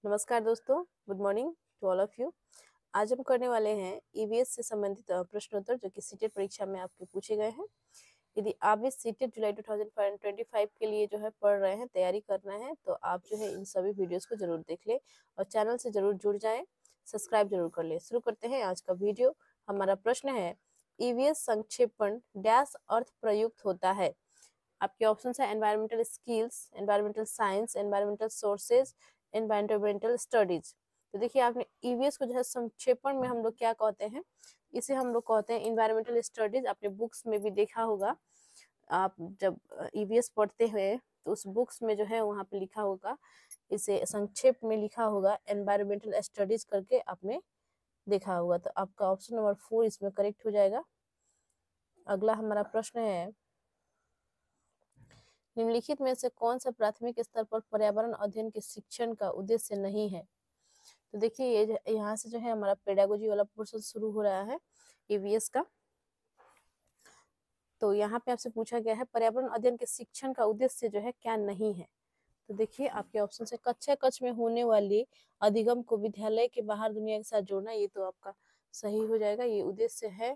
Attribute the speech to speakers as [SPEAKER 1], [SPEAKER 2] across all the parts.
[SPEAKER 1] नमस्कार दोस्तों, good morning to all of you. आज हम करने वाले हैं ईवीएस से संबंधित प्रश्नोत्तर जो कि सीटेट परीक्षा में आपके पूछे गए हैं। यदि आप इस सीटेट जुलाई 2025 के लिए जो है पढ़ रहे हैं, तैयारी कर रहे हैं, तो आप जो है इन सभी वीडियोस को जरूर देख ले और चैनल से जरूर जुड़ जाएं, सब्सक्राइब जरूर कर ले। शुरू करते हैं आज का वीडियो। हमारा प्रश्न है, ईवीएस संक्षेपण डैश अर्थ प्रयुक्त होता है। आपके ऑप्शन है environmental skills, environmental science, environmental sources, environmental studies. तो देखिए, आपने ईवीएस को जो है संक्षेपण में हम लोग क्या कहते हैं, इसे हम लोग कहते हैं एनवायरमेंटल स्टडीज। आपने बुक्स में भी देखा होगा, आप जब ईवीएस पढ़ते हुए तो उस बुक्स में जो है वहाँ पे लिखा होगा, इसे संक्षेप में लिखा होगा एनवायरमेंटल स्टडीज करके आपने देखा होगा। तो आपका ऑप्शन नंबर 4 इसमें करेक्ट हो जाएगा। अगला हमारा प्रश्न है, निम्नलिखित में से कौन सा प्राथमिक स्तर पर पर्यावरण अध्ययन के शिक्षण का उद्देश्य नहीं है। तो देखिए, ये यहाँ से जो है हमारा पेडागोजी वाला पोर्शन शुरू हो रहा है ईवीएस का। तो यहाँ पे आपसे पूछा गया है पर्यावरण अध्ययन के शिक्षण का उद्देश्य जो है क्या नहीं है। तो देखिए, आपके ऑप्शन से कक्षा कक्ष में होने वाली अधिगम को विद्यालय के बाहर दुनिया के साथ जोड़ना, ये तो आपका सही हो जाएगा। ये उद्देश्य है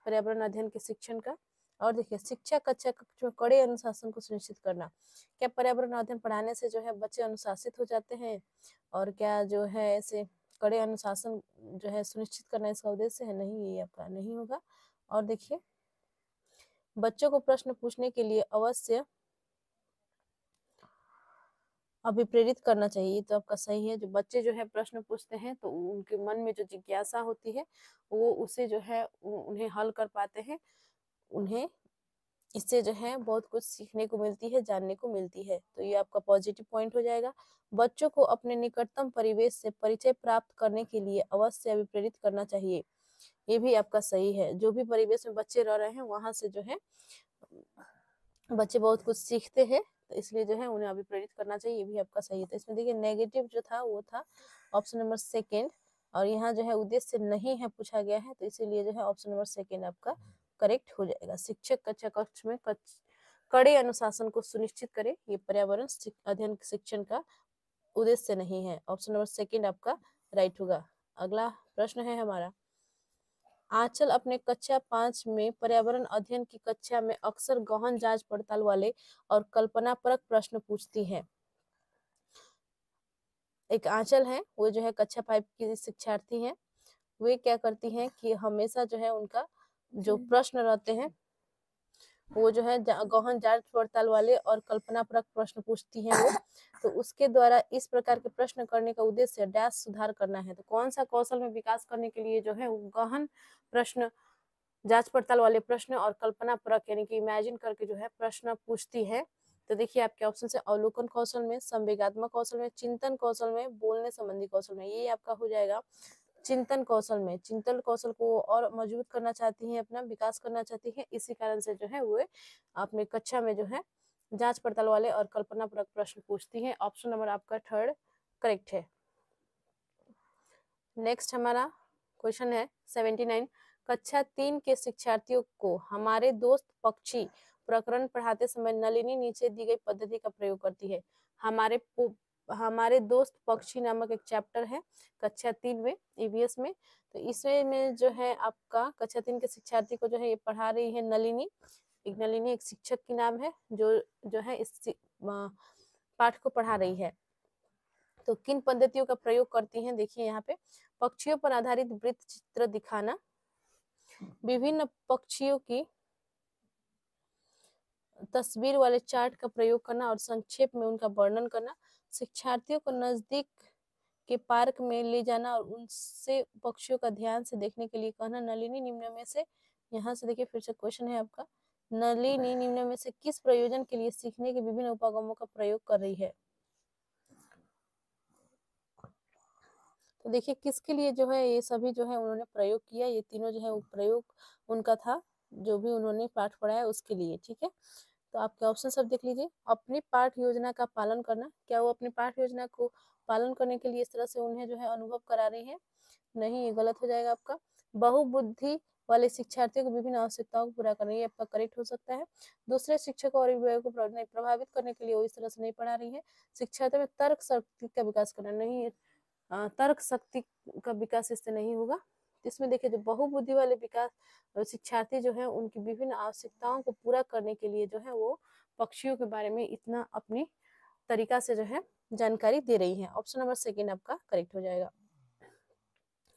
[SPEAKER 1] पर्यावरण अध्ययन के शिक्षण का। और देखिए, शिक्षा कक्षा कक्ष में कड़े अनुशासन को सुनिश्चित करना। क्या पर्यावरण अध्ययन पढ़ाने से जो है बच्चे अनुशासित हो जाते हैं, और क्या जो है ऐसे कड़े अनुशासन जो है सुनिश्चित करना इसका उद्देश्य है? नहीं, ये आपका नहीं होगा। और देखिए, बच्चों को प्रश्न पूछने के लिए अवश्य अभिप्रेरित करना चाहिए, तो आपका सही है। जो बच्चे जो है प्रश्न पूछते हैं तो उनके मन में जो जिज्ञासा होती है वो उसे जो है उन्हें हल कर पाते हैं। उन्हें इससे जो है बहुत कुछ सीखने को मिलती है, जानने को मिलती है। तो ये आपका पॉजिटिव पॉइंट हो जाएगा। बच्चों को अपने निकटतम परिवेश से परिचय प्राप्त करने के लिए अवश्य अभिप्रेरित करना चाहिए, ये भी आपका सही है। जो भी परिवेश में बच्चे रह रहे हैं वहां से जो है बच्चे बहुत कुछ सीखते हैं, तो इसलिए जो है उन्हें अभिप्रेरित करना चाहिए, ये भी आपका सही है। तो इसमें देखिए, नेगेटिव जो था वो था ऑप्शन नंबर 2, और यहाँ जो है उद्देश्य नहीं है पूछा गया है, तो इसीलिए जो है ऑप्शन नंबर 2 आपका करेक्ट हो जाएगा। शिक्षक कक्षा कक्ष में कड़े अनुशासन को सुनिश्चित करे, ये पर्यावरण अध्ययन शिक्षण का उद्देश्य नहीं है। ऑप्शन नंबर 2 आपका राइट होगा। अगला प्रश्न है हमारा, आंचल अपने कक्षा 5 में पर्यावरण अध्ययन की कक्षा में अक्सर गहन जांच पड़ताल वाले और कल्पनापरक प्रश्न पूछती है। एक आंचल है, वो जो है कक्षा 5 की शिक्षार्थी है। वे क्या करती हैं कि हमेशा जो है उनका जो प्रश्न रहते हैं वो जो है गहन जांच पड़ताल वाले और कल्पनापरक प्रश्न पूछती हैं वो। तो उसके द्वारा इस प्रकार के प्रश्न करने का उद्देश्य डैश सुधार करना है। तो कौन सा कौशल में विकास करने के लिए जो है वो गहन प्रश्न, जांच पड़ताल वाले प्रश्न और कल्पना परक यानी कि इमेजिन करके जो है प्रश्न पूछती है। तो देखिए, आपके ऑप्शन से अवलोकन कौशल में, संवेगात्मक कौशल में, चिंतन कौशल में, बोलने संबंधी कौशल में। ये आपका हो जाएगा चिंतन कौशल में। चिंतन कौशल को और मजबूत करना चाहती है, अपना विकास करना चाहती है, इसी कारण से जो है वो अपने कक्षा में जो है जांच पड़ताल वाले और कल्पना परक प्रश्न पूछती है। ऑप्शन नंबर आपका 3 करेक्ट है। नेक्स्ट हमारा क्वेश्चन है 79, कक्षा 3 के शिक्षार्थियों को हमारे दोस्त पक्षी प्रकरण पढ़ाते समय नलिनी नीचे दी गई पद्धति का प्रयोग करती है। हमारे दोस्त पक्षी नामक एक चैप्टर है कक्षा 3 में ईवीएस में। तो इसमें में जो है आपका कक्षा 3 के शिक्षार्थी को जो है ये पढ़ा रही है नलिनी। नलिनी एक शिक्षक की नाम है जो है इस पाठ को पढ़ा रही है। तो किन पद्धतियों का प्रयोग करती हैं? देखिए, यहाँ पे पक्षियों पर आधारित वृत्त चित्र दिखाना, विभिन्न पक्षियों की तस्वीर वाले चार्ट का प्रयोग करना और संक्षेप में उनका वर्णन करना, शिक्षार्थियों को नजदीक के पार्क में ले जाना और उनसे पक्षियों का ध्यान से देखने के लिए कहना। नलिनी निम्न में से, यहाँ से देखिए फिर से क्वेश्चन है आपका, नलिनी निम्न में से किस प्रयोजन के लिए सीखने के विभिन्न उपागमों का प्रयोग कर रही है? तो देखिए, किसके लिए जो है ये सभी जो है उन्होंने प्रयोग किया, ये तीनों जो है वो प्रयोग उनका था, जो भी उन्होंने पाठ पढ़ाया उसके लिए। ठीक है, तो आपके ऑप्शन सब देख लीजिए। अपनी पाठ योजना का पालन करना, क्या वो अपनी पाठ योजना को पालन करने के लिए इस तरह से उन्हें जो है अनुभव करा रही है? नहीं, ये गलत हो जाएगा आपका। बहुबुद्धि वाले शिक्षार्थियों की विभिन्न आवश्यकताओं को पूरा करना, ये आपका करेक्ट हो सकता है। दूसरे शिक्षकों और अभिभावकों को प्रभावित करने के लिए वो इस तरह से नहीं पढ़ा रही है। शिक्षार्थियों में तर्क शक्ति का विकास करना, नहीं तर्क शक्ति का विकास इससे नहीं होगा। इसमें देखिए जो बहुबुद्धि वाले विकास शिक्षार्थी जो है उनकी विभिन्न आवश्यकताओं को पूरा करने के लिए जो है वो पक्षियों के बारे में इतना अपनी तरीका से जो है जानकारी दे रही है। ऑप्शन नंबर सेकंड आपका करेक्ट हो जाएगा।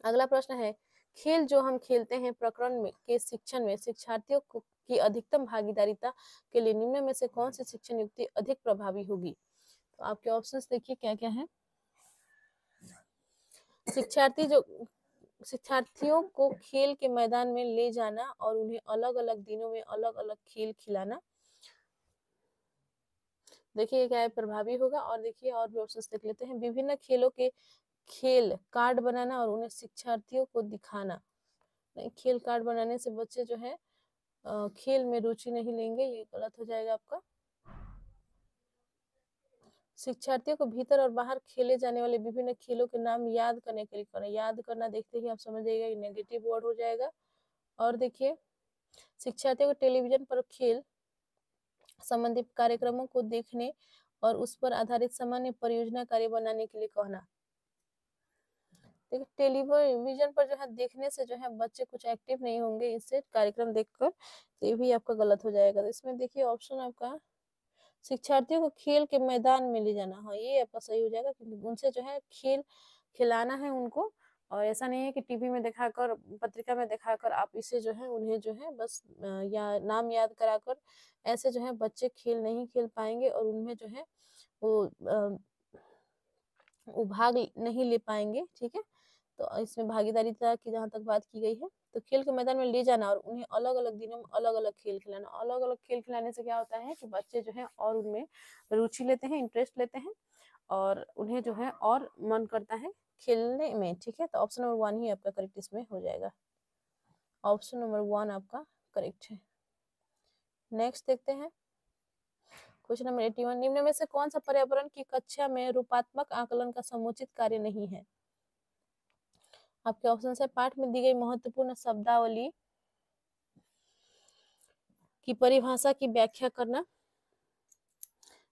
[SPEAKER 1] अगला प्रश्न है, खेल जो हम खेलते हैं प्रकरण में के शिक्षण में शिक्षार्थियों की अधिकतम भागीदारिता के लिए निम्न में से कौन सी शिक्षण युक्ति अधिक प्रभावी होगी? तो आपके ऑप्शंस देखिए क्या क्या है। शिक्षार्थियों को खेल के मैदान में ले जाना और उन्हें अलग अलग दिनों में अलग अलग खेल खिलाना, देखिए क्या है प्रभावी होगा। और देखिए और भी ऑप्शंस देख लेते हैं। विभिन्न खेलों के खेल कार्ड बनाना और उन्हें शिक्षार्थियों को दिखाना, नहीं खेल कार्ड बनाने से बच्चे जो है खेल में रुचि नहीं लेंगे, ये गलत हो जाएगा आपका। शिक्षार्थियों को भीतर और बाहर खेले जाने वाले विभिन्न खेलों के नाम याद करने के लिए करें, याद करना देखते ही आप समझ जाइएगा ये नेगेटिव वर्ड हो जाएगा। और देखिए शिक्षार्थियों को टेलीविजन पर खेल संबंधित कार्यक्रमों को देखने और उस पर आधारित सामान्य परियोजना कार्य बनाने के लिए कहना। देखिए टेलीविजन पर जो है देखने से जो है बच्चे कुछ एक्टिव नहीं होंगे इससे कार्यक्रम देखकर, तो ये भी आपका गलत हो जाएगा। तो इसमें देखिए ऑप्शन आपका शिक्षार्थियों को खेल के मैदान में ले जाना, हाँ ये आपका सही हो जाएगा, क्योंकि उनसे जो है खेल खिलाना है उनको। और ऐसा नहीं है कि टीवी में दिखाकर पत्रिका में दिखाकर आप इसे जो है उन्हें जो है बस या नाम याद कराकर ऐसे जो है बच्चे खेल नहीं खेल पाएंगे और उनमें जो है वो भाग नहीं ले पाएंगे। ठीक है, तो इसमें भागीदारिता की जहाँ तक बात की गई है, तो खेल के मैदान में ले जाना और उन्हें अलग अलग दिनों में अलग अलग खेल खिलाना। अलग अलग खेल खिलाने से क्या होता है कि बच्चे जो है और उनमें रुचि लेते हैं, इंटरेस्ट लेते हैं और उन्हें जो है और मन करता है खेलने में। ठीक है, तो ऑप्शन नंबर 1 ही आपका करेक्ट इसमें हो जाएगा। ऑप्शन नंबर 1 आपका करेक्ट है। नेक्स्ट देखते हैं क्वेश्चन नंबर 81, निम्न में से कौन सा पर्यावरण की कक्षा में रूपात्मक आकलन का समुचित कार्य नहीं है? आपके ऑप्शन है पाठ में दी गई महत्वपूर्ण शब्दावली की परिभाषा की व्याख्या करना।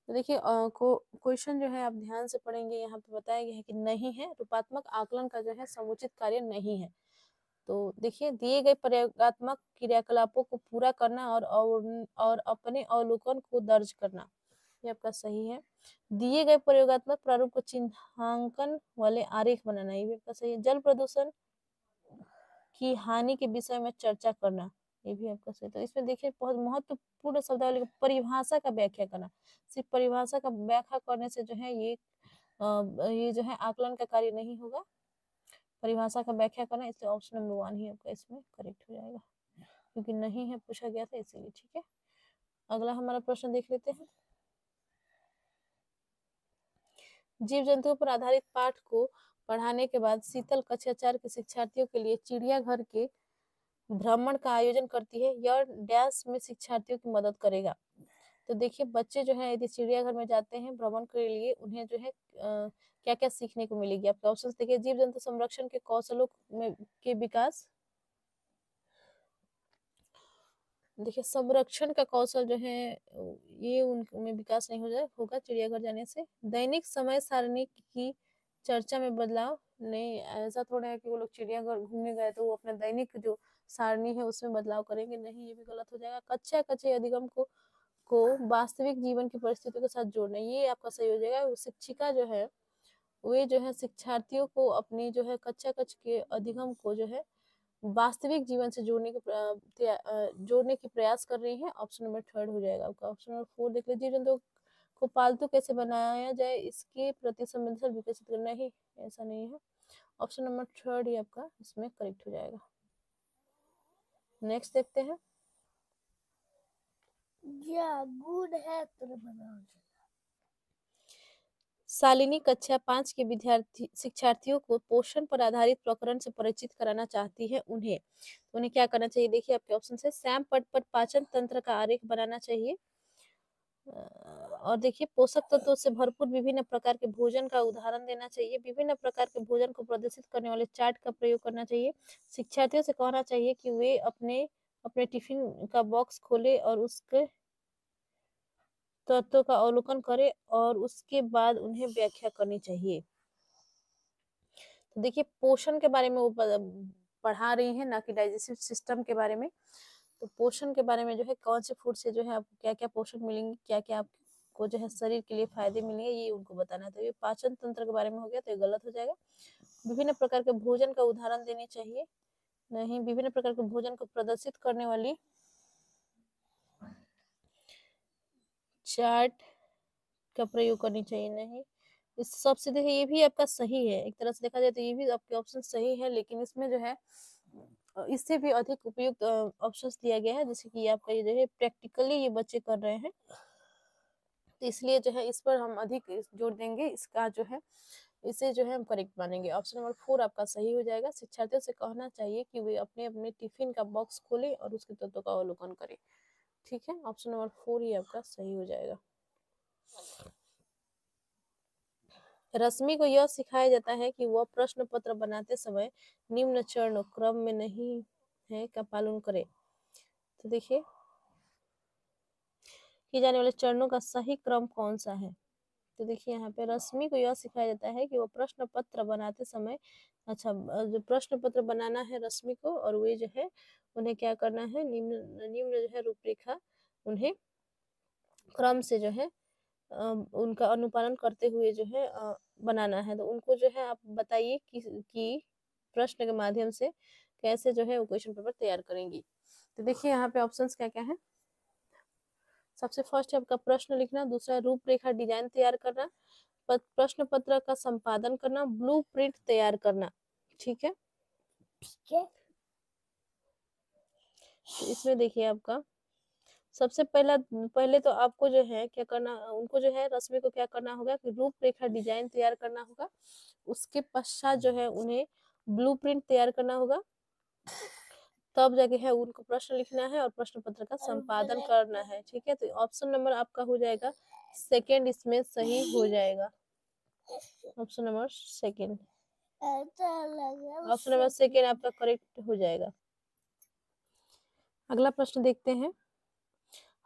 [SPEAKER 1] तो देखिए क्वेश्चन जो है आप ध्यान से पढ़ेंगे, यहाँ पे बताया गया है कि नहीं है, रूपात्मक आकलन का जो है समुचित कार्य नहीं है। तो देखिए दिए गए प्रयोगात्मक क्रियाकलापों को पूरा करना और अपने अवलोकन को दर्ज करना, ये आपका सही है। दिए गए प्रयोगात्मक प्रारूप को चिन्हांकन वाले आरेख बनाना, ये भी आपका सही है। जल प्रदूषण की हानि के विषय में चर्चा करना, ये भी आपका सही। तो इसमें देखिए बहुत महत्वपूर्ण शब्दावली की परिभाषा का व्याख्या करना, सिर्फ परिभाषा का व्याख्या करने से जो है ये जो है आकलन का कार्य नहीं होगा, परिभाषा का व्याख्या करना। इसलिए ऑप्शन नंबर 1 ही आपका इसमें करेक्ट हो जाएगा, क्योंकि नहीं है पूछा गया था इसीलिए। ठीक है, अगला हमारा प्रश्न देख लेते हैं। जीव जंतुओं पर आधारित पाठ को पढ़ाने के बाद शीतल कक्षा 4 के शिक्षार्थियों के लिए चिड़ियाघर के भ्रमण का आयोजन करती है, यह डैश में शिक्षार्थियों की मदद करेगा। तो देखिए बच्चे जो है यदि चिड़ियाघर में जाते हैं भ्रमण के लिए, उन्हें जो है क्या क्या सीखने को मिलेगी। आपके ऑप्शन देखिए, जीव जंतु संरक्षण के कौशलों में के विकास, देखिए संरक्षण का कौशल जो है ये उनमें विकास नहीं होगा चिड़ियाघर जाने से। दैनिक समय सारणी की चर्चा में बदलाव, नहीं ऐसा थोड़ा है कि वो लोग चिड़ियाघर घूमने गए तो वो अपना दैनिक जो सारणी है उसमें बदलाव करेंगे, नहीं ये भी गलत हो जाएगा। कक्षा कच्चे अधिगम को वास्तविक जीवन की परिस्थितियों के साथ जोड़ना, ये आपका सही हो जाएगा। शिक्षिका जो है वे जो है शिक्षार्थियों को अपनी जो है कक्षा कच्च के अधिगम को जो है वास्तविक जीवन से जोड़ने की प्रयास कर रही है। ऑप्शन नंबर 3 हो जाएगा आपका। ऑप्शन नंबर 4 देख लीजिए, जीव जंतु को पालतू कैसे बनाया जाए इसके प्रति संवेदनशील विकसित करना, ही ऐसा नहीं है। ऑप्शन नंबर 3 ही आपका इसमें करेक्ट हो जाएगा। नेक्स्ट देखते हैं। गुड है शालिनी कक्षा 5 के शिक्षार्थियों को पोषण पर आधारित प्रकरण से परिचित कराना चाहती है, उन्हें क्या करना चाहिए। देखिए आपके ऑप्शन है, सैम पट पर पाचन तंत्र का आरेख बनाना चाहिए, और देखिए पोषक तत्वों से भरपूर विभिन्न प्रकार के भोजन का उदाहरण देना चाहिए। विभिन्न प्रकार के भोजन को प्रदर्शित करने वाले चार्ट का प्रयोग करना चाहिए। शिक्षार्थियों से कहना चाहिए कि वे अपने अपने टिफिन का बॉक्स खोले और उसके तत्वों का अवलोकन करें और उसके बाद उन्हें व्याख्या करनी चाहिए। तो देखिए पोषण के बारे में वो पढ़ा रही है, ना कि डाइजेस्टिव सिस्टम के बारे में। तो पोषण के बारे में जो है कौन से फूड से जो है आपको क्या क्या पोषण मिलेंगे, क्या क्या आपको जो है शरीर के लिए फायदे मिलेंगे, ये उनको बताना है। तो ये पाचन तंत्र के बारे में हो गया, तो ये गलत हो जाएगा। विभिन्न प्रकार के भोजन का उदाहरण देनी चाहिए, नहीं। विभिन्न प्रकार के भोजन को प्रदर्शित करने वाली चार्ट का प्रयोग करनी चाहिए, नहीं। इस सबसे देखिए ये भी आपका सही है, एक तरह से देखा जाए तो ये भी आपके ऑप्शन सही है, लेकिन इसमें जो है इससे भी अधिक उपयुक्त ऑप्शंस दिया गया है, जैसे कि आपका ये जो है प्रैक्टिकली ये बच्चे कर रहे हैं, तो इसलिए जो है इस पर हम अधिक जोर देंगे। इसका जो है इसे जो है हम करेक्ट मानेंगे। ऑप्शन नंबर 4 आपका सही हो जाएगा। शिक्षार्थियों से कहना चाहिए कि वे अपने अपने टिफिन का बॉक्स खोलें और उसके तत्वों का अवलोकन करें। ठीक है, ऑप्शन नंबर 4 ही आपका सही हो जाएगा। रश्मि को यह सिखाया जाता है कि वह प्रश्न पत्र बनाते समय निम्न चरण क्रम में नहीं है का पालन करे। तो देखिए किए जाने वाले चरणों का सही क्रम कौन सा है। तो देखिए यहाँ पे रश्मि को यह सिखाया जाता है कि वो प्रश्न पत्र बनाते समय, अच्छा जो प्रश्न पत्र बनाना है रश्मि को, और वे जो है उन्हें क्या करना है, निम्न निम्न जो है रूपरेखा उन्हें क्रम से जो है उनका अनुपालन करते हुए जो है बनाना है। तो उनको जो है आप बताइए कि प्रश्न के माध्यम से कैसे जो है वो क्वेश्चन पेपर तैयार करेंगी। तो देखिए यहाँ पे ऑप्शंस क्या क्या है। सबसे फर्स्ट है आपका प्रश्न लिखना, दूसरा रूपरेखा डिजाइन तैयार करना, प्रश्न पत्र का संपादन करना, ब्लूप्रिंट तैयार करना। ठीक है, ठीक है। तो इसमें देखिए आपका सबसे पहले तो आपको जो है क्या करना, उनको जो है रश्मि को क्या करना होगा कि रूपरेखा डिजाइन तैयार करना होगा। उसके पश्चात जो है उन्हें ब्लूप्रिंट तैयार करना होगा, तब जाके है उनको प्रश्न लिखना है और प्रश्न पत्र का संपादन करना है। ठीक है, तो ऑप्शन नंबर आपका हो जाएगा सेकेंड, इसमें सही हो जाएगा। Option number second, option number second आपका करेक्ट हो जाएगा। अगला प्रश्न देखते हैं।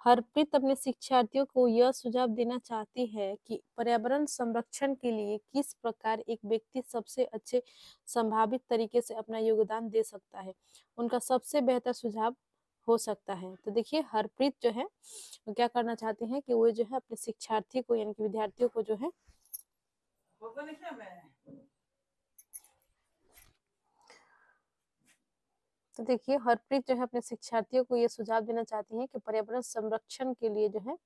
[SPEAKER 1] हरप्रीत अपने शिक्षार्थियों को यह सुझाव देना चाहती है कि पर्यावरण संरक्षण के लिए किस प्रकार एक व्यक्ति सबसे अच्छे संभावित तरीके से अपना योगदान दे सकता है, उनका सबसे बेहतर सुझाव हो सकता है। तो देखिए हरप्रीत जो है वो क्या करना चाहते हैं कि वो जो है अपने शिक्षार्थी को यानी कि विद्यार्थियों को जो है तो देखिए हरप्रीत जो है अपने शिक्षार्थियों को ये सुझाव देना चाहती है कि पर्यावरण संरक्षण के लिए जो है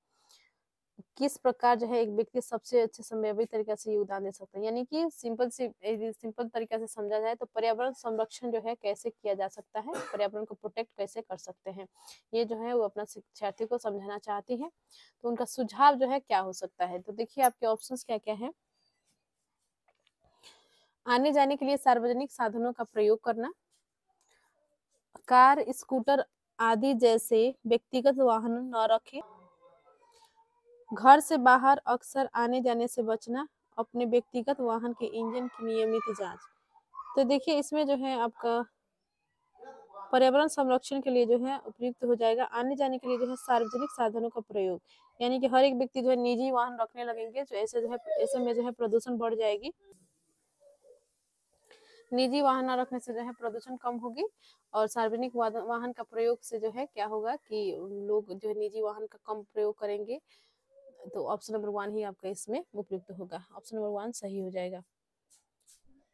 [SPEAKER 1] किस प्रकार जो है एक व्यक्ति सबसे अच्छे संभावित तरीके से योगदान दे सकता है। यानी कि सिंपल तरीके से समझा जाए तो पर्यावरण संरक्षण जो है कैसे किया जा सकता है, पर्यावरण को प्रोटेक्ट कैसे कर सकते हैं, ये जो है वो अपना शिक्षार्थी को समझाना चाहती है। तो उनका सुझाव जो है क्या हो सकता है। तो देखिए आपके ऑप्शंस क्या क्या है। आने जाने के लिए सार्वजनिक साधनों का प्रयोग करना, कार स्कूटर आदि जैसे व्यक्तिगत वाहन न रखें, घर से बाहर अक्सर आने जाने से बचना, अपने व्यक्तिगत वाहन के इंजन की नियमित जांच। तो देखिए इसमें जो है आपका पर्यावरण संरक्षण के लिए जो है उपयुक्त हो जाएगा आने जाने के लिए जो है सार्वजनिक साधनों का प्रयोग। यानी कि हर एक व्यक्ति जो है निजी वाहन रखने लगेंगे, जो ऐसे में जो है प्रदूषण बढ़ जाएगी। निजी वाहन न रखने से जो है प्रदूषण कम होगी और सार्वजनिक वाहन का प्रयोग से जो है क्या होगा कि लोग जो है निजी वाहन का कम प्रयोग करेंगे। तो ऑप्शन नंबर 1 ही आपका इसमें उपयुक्त होगा। ऑप्शन नंबर 1 सही हो जाएगा।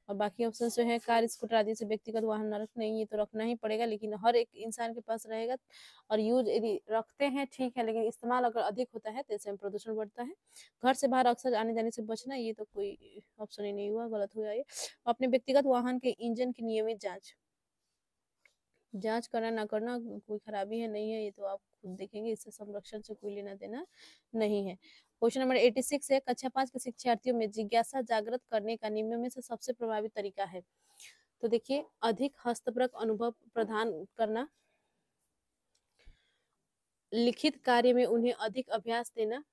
[SPEAKER 1] और बाकी ऑप्शन जो है कार स्कूटर आदि से व्यक्तिगत वाहन न रखना, ये तो रखना ही पड़ेगा, लेकिन हर एक इंसान के पास रहेगा। और यूज यदि रखते हैं ठीक है, लेकिन इस्तेमाल अगर अधिक होता है तो इससे प्रदूषण बढ़ता है। घर से बाहर अक्सर आने जाने से बचना, ये तो कोई ऑप्शन ही नहीं हुआ, गलत हुआ ये। अपने व्यक्तिगत वाहन के इंजन की नियमित जांच करना ना करना कोई खराबी है नहीं है, ये तो आप खुद देखेंगे, इससे संरक्षण से कोई लेना देना नहीं है। क्वेश्चन नंबर 86 है, कक्षा 5 के शिक्षार्थियों में जिज्ञासा जागृत करने का निम्न में से सबसे प्रभावी तरीका है। तो देखिए अधिक हस्तप्रक अनुभव प्रदान करना, लिखित कार्य में उन्हें अधिक अभ्यास देना,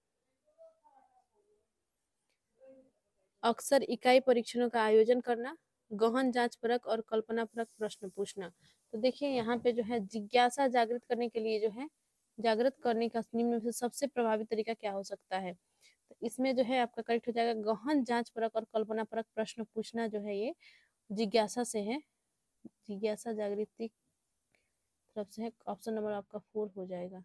[SPEAKER 1] अक्सर इकाई परीक्षणों का आयोजन करना, गहन जांच परक और कल्पना परक प्रश्न पूछना। तो देखिए यहाँ पे जो है जिज्ञासा जागृत करने के लिए जो है जागृत करने का निम्न में से सबसे प्रभावी तरीका क्या हो सकता है। तो इसमें जो है आपका करेक्ट हो जाएगा गहन जांच परक और कल्पना परक प्रश्न पूछना जो है ये जिज्ञासा से है, जिज्ञासा जागृति तरफ से है। ऑप्शन नंबर आपका 4 हो जाएगा।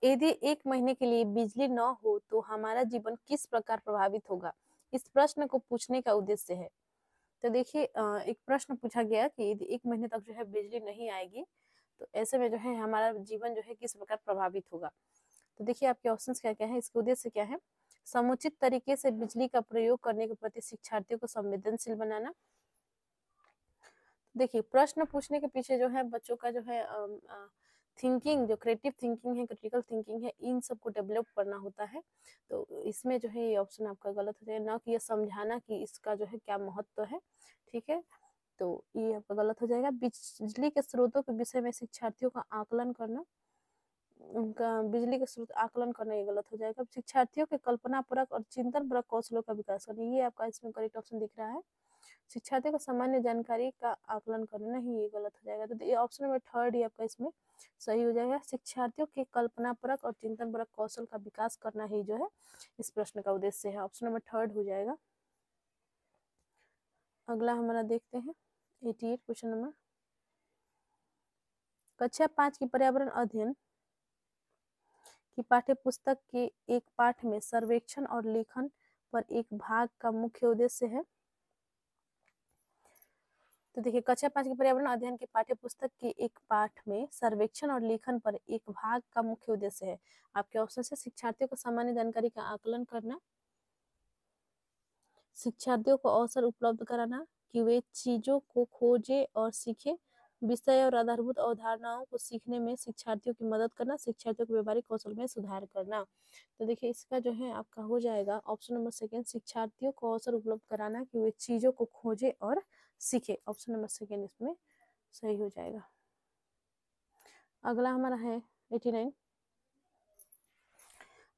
[SPEAKER 1] यदि 1 महीने के लिए बिजली न हो तो हमारा जीवन किस प्रकार प्रभावित होगा, इस प्रश्न को पूछने का उद्देश्य है। तो देखिए एक प्रश्न पूछा गया कि यदि 1 महीने तक जो है बिजली नहीं आएगी तो ऐसे में जो है हमारा जीवन जो है किस प्रकार प्रभावित होगा। तो देखिए आपके ऑप्शंस क्या क्या है, इसका उद्देश्य क्या है। समुचित तरीके से बिजली का प्रयोग करने के प्रति शिक्षार्थियों को संवेदनशील बनाना। देखिए प्रश्न पूछने के पीछे जो है बच्चों का जो है थिंकिंग, जो क्रिएटिव थिंकिंग है, क्रिटिकल थिंकिंग है, इन सबको डेवलप करना होता है। तो इसमें जो है ये ऑप्शन आपका गलत हो जाएगा, ना कि ये समझाना कि इसका जो है क्या महत्व है। ठीक है, तो ये आपका गलत हो जाएगा। बिजली के स्रोतों के विषय में शिक्षार्थियों का आकलन करना, उनका बिजली के स्रोत आकलन करना ये गलत हो जाएगा। शिक्षार्थियों के कल्पना परक और चिंतन परक कौशलों का विकास करना, ये आपका इसमें करेक्ट ऑप्शन दिख रहा है। शिक्षार्थियों को सामान्य जानकारी का आकलन करना ही ये गलत हो जाएगा। तो ये ऑप्शन नंबर 3 ही आपका इसमें सही हो जाएगा। शिक्षार्थियों के कल्पना परक और चिंतन परक कौशल का विकास करना ही जो है इस प्रश्न का उद्देश्य है। ऑप्शन नंबर 3 हो जाएगा। अगला हमारा देखते हैं 88 क्वेश्चन नंबर। कक्षा 5 की पर्यावरण अध्ययन की पाठ्य पुस्तक के एक पाठ में सर्वेक्षण और लेखन पर एक भाग का मुख्य उद्देश्य है। तो देखिए कक्षा 5 की पर्यावरण अध्ययन की पाठ्य पुस्तक के एक पाठ में सर्वेक्षण और लेखन पर एक भाग का मुख्य उद्देश्य है। आपके ऑप्शन से शिक्षार्थियों को सामान्य जानकारी का आकलन करना, शिक्षार्थियों को अवसर उपलब्ध कराना कि वे चीजों को खोजे और सीखे, विषय और आधारभूत अवधारणाओं को सीखने में शिक्षार्थियों की मदद करना, शिक्षार्थियों के व्यवहारिक कौशल में सुधार करना। तो देखिए इसका जो है आपका हो जाएगा ऑप्शन नंबर 2, शिक्षार्थियों को अवसर उपलब्ध कराना कि वे चीजों को खोजे और सीखे। ऑप्शन नंबर 2 इसमें सही हो जाएगा। अगला हमारा है 89।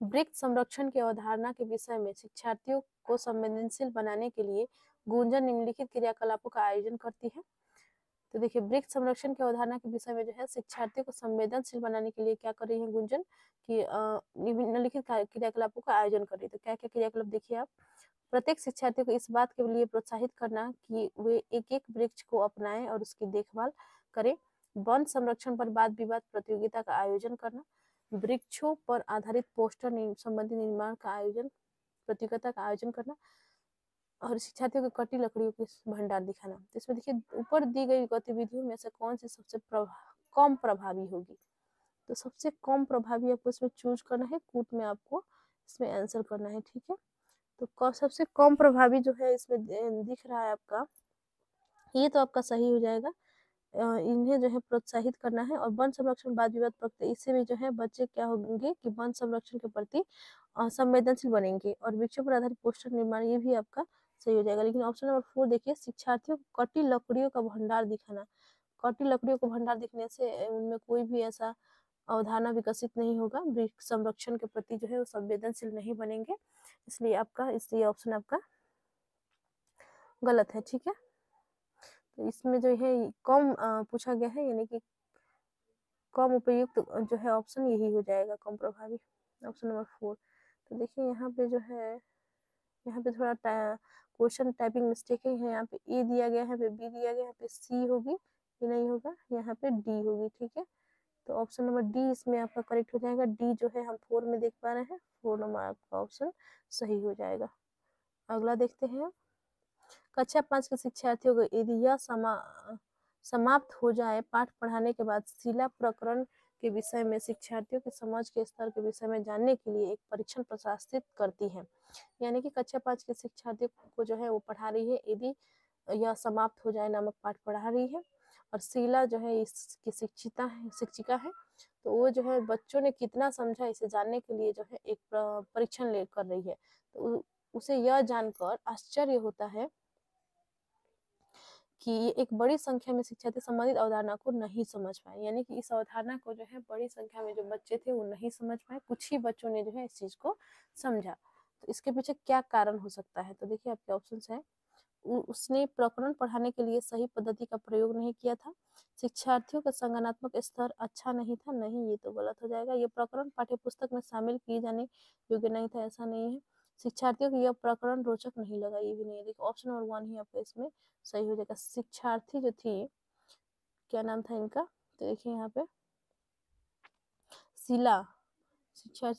[SPEAKER 1] वृक्ष संरक्षण की अवधारणा के विषय में शिक्षार्थियों को संवेदनशील बनाने के लिए गुंजन निम्नलिखित क्रियाकलापों का आयोजन करती है। तो देखिए वृक्ष संरक्षण की अवधारणा के विषय में जो है शिक्षार्थियों को संवेदनशील बनाने के लिए क्या कर रही है गुंजन कि निम्नलिखित क्रियाकलापों का आयोजन कर रही है। तो क्या क्या क्रियाकलाप देखिए आप। प्रत्येक शिक्षार्थी को इस बात के लिए प्रोत्साहित करना कि वे एक एक वृक्ष को अपनाएं और उसकी देखभाल करें। वन संरक्षण पर वाद विवाद प्रतियोगिता का आयोजन करना, वृक्षों पर आधारित पोस्टर संबंधी निर्माण का आयोजन प्रतियोगिता का आयोजन करना और शिक्षार्थियों को कटी लकड़ियों के भंडार दिखाना। तो इसमें देखिए ऊपर दी गई गतिविधियों में से कौन सी सबसे कम प्रभावी होगी। तो सबसे कम प्रभावी आपको इसमें चूज करना है, कूट में आपको इसमें आंसर करना है। ठीक है, तो सबसे कम प्रभावी जो है इसमें दिख रहा है आपका, ये तो आपका सही हो जाएगा। इन्हें जो है प्रोत्साहित करना है और वन संरक्षण वाद विवाद प्रक्रिया, इससे भी जो है बच्चे क्या होंगे कि वन संरक्षण के प्रति संवेदनशील बनेंगे और वृक्षों पर आधारित पोस्टर निर्माण, ये भी आपका सही हो जाएगा। लेकिन ऑप्शन नंबर 4 देखिए, शिक्षार्थियों को कटी लकड़ियों का भंडार दिखाना। कटी लकड़ियों को भंडार दिखने से उनमें कोई भी ऐसा अवधारणा विकसित नहीं होगा, वृक्ष संरक्षण के प्रति जो है वो संवेदनशील नहीं बनेंगे, इसलिए आपका इसलिए ऑप्शन आपका गलत है। ठीक है, तो इसमें जो है कम पूछा गया है, यानी कि कम उपयुक्त जो है ऑप्शन यही हो जाएगा, कम प्रभावी, ऑप्शन नंबर 4। तो देखिए यहाँ पे जो है, यहाँ पे थोड़ा क्वेश्चन टाइपिंग मिस्टेक है, यहाँ पे ए दिया गया है, यहाँ पे बी दिया गया है, यहाँ पे सी होगी, ये नहीं होगा, यहाँ पे डी होगी। ठीक है, तो ऑप्शन नंबर डी इसमें आपका करेक्ट हो जाएगा। डी जो है हम 4 में देख पा रहे हैं, 4 नंबर आपका ऑप्शन सही हो जाएगा। अगला देखते हैं, कक्षा 5 के शिक्षार्थियों को यदि यह समाप्त हो जाए, पाठ पढ़ाने के बाद शिला प्रकरण के विषय में शिक्षार्थियों की समझ के स्तर के विषय में जानने के लिए एक परीक्षण प्रशासित करती है। यानी कि कक्षा 5 के शिक्षार्थियों को जो है वो पढ़ा रही है, यदि यह समाप्त हो जाए नामक पाठ पढ़ा रही है, और शीला जो है इसकी शिक्षिका है, तो वो जो है बच्चों ने कितना समझा इसे जानने के लिए जो है एक परीक्षण ले कर रही है। तो उसे यह जानकर आश्चर्य होता है कि ये एक बड़ी संख्या में शिक्षार्थी संबंधित अवधारणा को नहीं समझ पाए, यानी कि इस अवधारणा को जो है बड़ी संख्या में जो बच्चे थे वो नहीं समझ पाए, कुछ ही बच्चों ने जो है इस चीज को समझा। तो इसके पीछे क्या कारण हो सकता है? तो देखिए आपके ऑप्शंस हैं, उसने प्रकरण पढ़ाने के लिए सही पद्धति का प्रयोग नहीं किया था, शिक्षार्थियों का संज्ञानात्मक स्तर अच्छा नहीं था, नहीं ये तो गलत हो जाएगा, ये प्रकरण पाठ्यपुस्तक में शामिल किए जाने योग्य नहीं था, ऐसा नहीं है, शिक्षार्थियों को यह प्रकरण रोचक नहीं लगा, ये भी नहीं है। देखिए ऑप्शन नंबर 1 ही आपका इसमें सही हो जाएगा। शिक्षार्थी जो थी, क्या नाम था इनका, तो देखिए यहाँ पे शीला, शिक्षा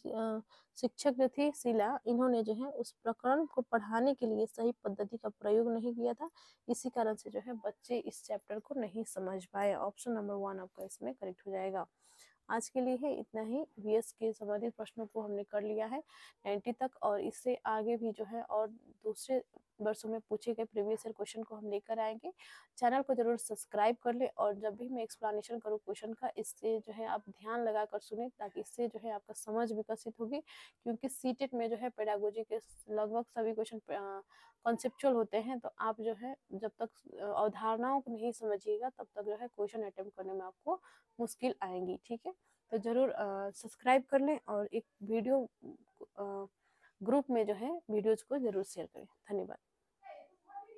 [SPEAKER 1] शिक्षक जो थी शीला, इन्होंने जो है उस प्रकरण को पढ़ाने के लिए सही पद्धति का प्रयोग नहीं किया था, इसी कारण से जो है बच्चे इस चैप्टर को नहीं समझ पाए। ऑप्शन नंबर 1 आपका इसमें करेक्ट हो जाएगा। आज के लिए है इतना ही। वीएस के संबंधित प्रश्नों को हमने कर लिया है 90 तक, और इससे आगे भी जो है और दूसरे वर्षों में पूछे गए प्रीवियस ईयर क्वेश्चन को हम लेकर आएंगे। चैनल को जरूर सब्सक्राइब कर ले, और जब भी मैं एक्सप्लेनेशन करूँ क्वेश्चन का, इससे जो है आप ध्यान लगा कर सुने, ताकि इससे जो है आपका समझ विकसित होगी, क्योंकि सीटेट में जो है पेडागोजी के लगभग सभी क्वेश्चन कॉन्सेप्चुअल होते हैं, तो आप जो है जब तक अवधारणाओं को नहीं समझिएगा तब तक जो है क्वेश्चन अटेम्प्ट करने में आपको मुश्किल आएंगी। ठीक है, तो जरूर सब्सक्राइब कर लें, और एक वीडियो ग्रुप में जो है वीडियोज को जरूर शेयर करें। धन्यवाद।